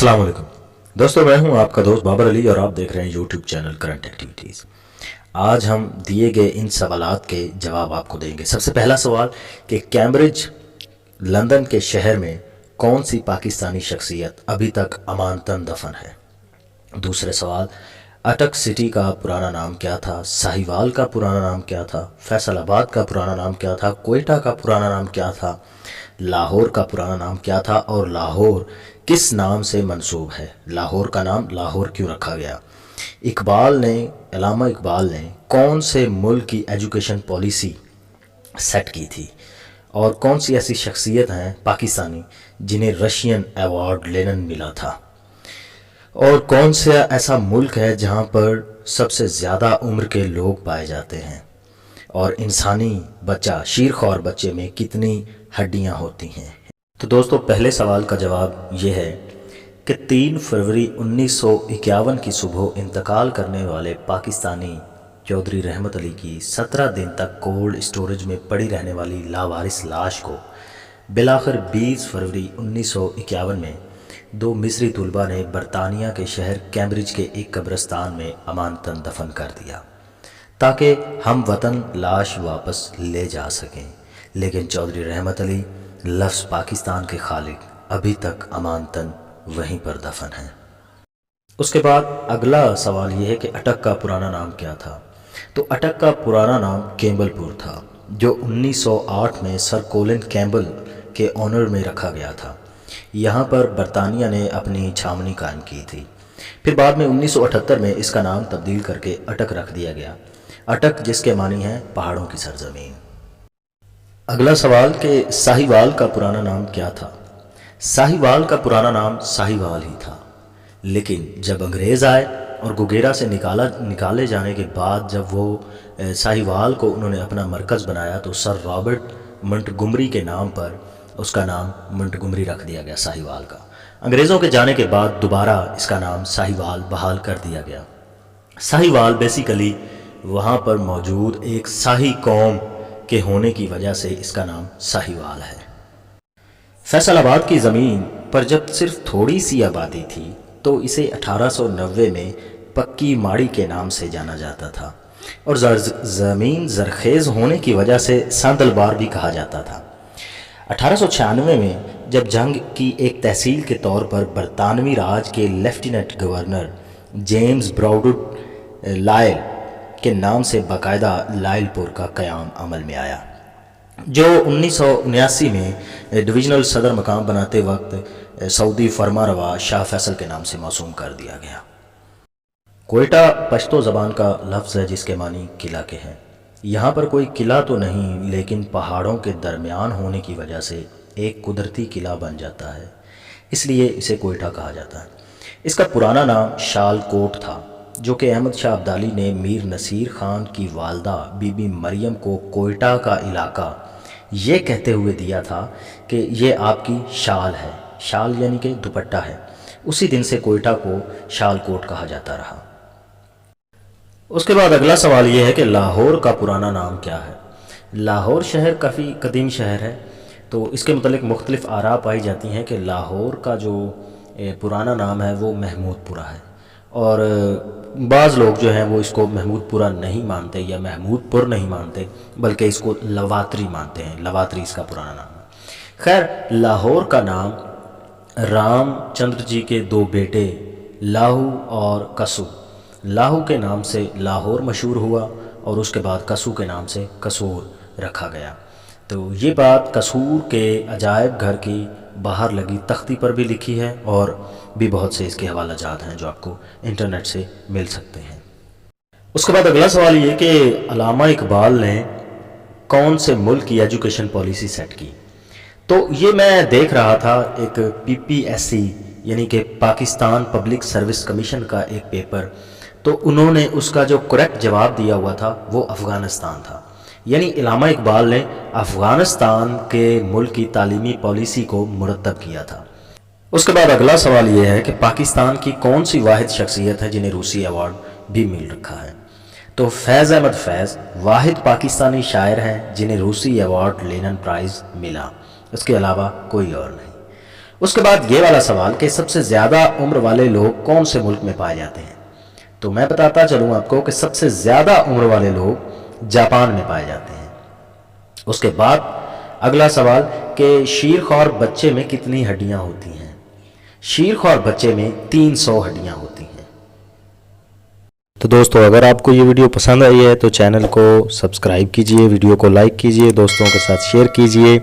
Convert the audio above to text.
अस्सलाम वालेकुम दोस्तों, मैं हूं आपका दोस्त बाबर अली और आप देख रहे हैं यूट्यूब चैनल करंट एक्टिविटीज़। आज हम दिए गए इन सवालात के जवाब आपको देंगे। सबसे पहला सवाल कि कैम्ब्रिज लंदन के शहर में कौन सी पाकिस्तानी शख्सियत अभी तक अमानतन दफन है। दूसरे सवाल, अटक सिटी का पुराना नाम क्या था, साहिवाल का पुराना नाम क्या था, फैसलाबाद का पुराना नाम क्या था, कोयटा का पुराना नाम क्या था, लाहौर का पुराना नाम क्या था और लाहौर किस नाम से मंसूब है। लाहौर का नाम लाहौर क्यों रखा गया। अल्लामा इकबाल ने कौन से मुल्क की एजुकेशन पॉलिसी सेट की थी और कौन सी ऐसी शख्सियत हैं पाकिस्तानी जिन्हें रशियन अवार्ड लेनिन मिला था, और कौन सा ऐसा मुल्क है जहां पर सबसे ज़्यादा उम्र के लोग पाए जाते हैं, और इंसानी बच्चा शीरख्वार बच्चे में कितनी हड्डियां होती हैं। तो दोस्तों, पहले सवाल का जवाब ये है कि 3 फरवरी 1951 की सुबह इंतकाल करने वाले पाकिस्तानी चौधरी रहमत अली की 17 दिन तक कोल्ड स्टोरेज में पड़ी रहने वाली लावारिस लाश को बिलाखिर 20 फरवरी 1951 में 2 मिस्री तुलबा ने बरतानिया के शहर कैम्ब्रिज के एक कब्रिस्तान में अमानतन दफन कर दिया ताकि हम वतन लाश वापस ले जा सकें। लेकिन चौधरी रहमत अली लफ्ज़ पाकिस्तान के खालिक अभी तक अमानतन वहीं पर दफन हैं। उसके बाद अगला सवाल ये है कि अटक का पुराना नाम क्या था। तो अटक का पुराना नाम कैम्बलपुर था, जो 1908 में सर कोलिन कैम्बल के ऑनर में रखा गया था। यहाँ पर बरतानिया ने अपनी छावनी कायम की थी। फिर बाद में 1978 में इसका नाम तब्दील करके अटक रख दिया गया। अटक जिसके मानी है पहाड़ों की सरजमीन। अगला सवाल कि साहिवाल का पुराना नाम क्या था। साहिवाल का पुराना नाम साहिवाल ही था, लेकिन जब अंग्रेज़ आए और गुगेरा से निकाले जाने के बाद जब वो साहिवाल को उन्होंने अपना मरकज़ बनाया तो सर रॉबर्ट मंटगुमरी के नाम पर उसका नाम मंटगुमरी रख दिया गया साहिवाल का। अंग्रेज़ों के जाने के बाद दोबारा इसका नाम साहिवाल बहाल कर दिया गया। साहिवाल बेसिकली वहाँ पर मौजूद एक शाही कौम के होने की वजह से इसका नाम साहिवाल है। फैसलाबाद की ज़मीन पर जब सिर्फ थोड़ी सी आबादी थी तो इसे 1890 में पक्की माड़ी के नाम से जाना जाता था, और ज़मीन ज़रखेज़ होने की वजह से सांदलबार भी कहा जाता था। 1896 में जब जंग की एक तहसील के तौर पर बरतानवी राज के लेफ्टिनेंट गवर्नर जेम्स ब्राउडुड लायल के नाम से बाकायदा लायलपुर का क़याम अमल में आया, जो 1979 में डिविजनल सदर मकाम बनाते वक्त सऊदी फरमारवा शाह फैसल के नाम से मौसूम कर दिया गया। कोयटा पश्तो ज़बान का लफ्ज़ है जिसके मानी किला के हैं। यहाँ पर कोई किला तो नहीं, लेकिन पहाड़ों के दरमियान होने की वजह से एक कुदरती किला बन जाता है, इसलिए इसे कोयटा कहा जाता है। इसका पुराना नाम शालकोट था, जो कि अहमद शाह अब्दाली ने मीर नसीर ख़ान की वालदा बीबी मरियम को कोयटा का इलाका ये कहते हुए दिया था कि ये आपकी शाल है। शाल यानी कि दुपट्टा है। उसी दिन से कोयटा को शालकोट कहा जाता रहा। उसके बाद अगला सवाल ये है कि लाहौर का पुराना नाम क्या है। लाहौर शहर काफ़ी कदीम शहर है, तो इसके मतलब मुख्तलिफ़ आरा पाई जाती हैं कि लाहौर का जो पुराना नाम है वो महमूदपुरा है, और बाज़ लोग जो हैं वो इसको महमूदपुरा नहीं मानते या महमूदपुर नहीं मानते, बल्कि इसको लवात्री मानते हैं। लवात्री इसका पुराना नाम है। खैर, लाहौर का नाम रामचंद्र जी के 2 बेटे लाहू और कसू, लाहू के नाम से लाहौर मशहूर हुआ और उसके बाद कसू के नाम से कसूर रखा गया। तो ये बात कसूर के अजायब घर की बाहर लगी तख्ती पर भी लिखी है, और भी बहुत से इसके हवाला जात हैं जो आपको इंटरनेट से मिल सकते हैं। उसके बाद अगला सवाल ये कि अल्लामा इकबाल ने कौन से मुल्क की एजुकेशन पॉलिसी सेट की। तो ये मैं देख रहा था एक PPSC यानी कि पाकिस्तान पब्लिक सर्विस कमीशन का एक पेपर, तो उन्होंने उसका जो करेक्ट जवाब दिया हुआ था वो अफ़गानिस्तान था। यानी अल्लामा इकबाल ने अफ़गानिस्तान के मुल्क की तालीमी पॉलिसी को मुरतब किया था। उसके बाद अगला सवाल ये है कि पाकिस्तान की कौन सी वाहिद शख्सियत है जिन्हें रूसी अवार्ड भी मिल रखा है। तो फैज़ अहमद फैज़ वाहिद पाकिस्तानी शायर हैं जिन्हें रूसी अवार्ड लेनिन प्राइज़ मिला, इसके अलावा कोई और नहीं। اس کے بعد یہ والا سوال کہ سب سے زیادہ عمر والے لوگ کون سے ملک میں پائے جاتے ہیں؟ تو میں بتاتا چلوں آپ کو کہ سب سے زیادہ عمر والے لوگ جاپان میں پائے جاتے ہیں۔ اس کے بعد اگلا سوال کہ شیرخوار بچے میں کتنی ہڈیاں ہوتی ہیں؟ شیرخوار بچے میں 300 ہڈیاں ہوتی ہیں۔ تو دوستو اگر آپ کو یہ ویڈیو پسند آئی ہے تو چینل کو سبسکرائب کیجئے، ویڈیو کو لائک کیجئے، دوستوں کے ساتھ شیئر کیجئے۔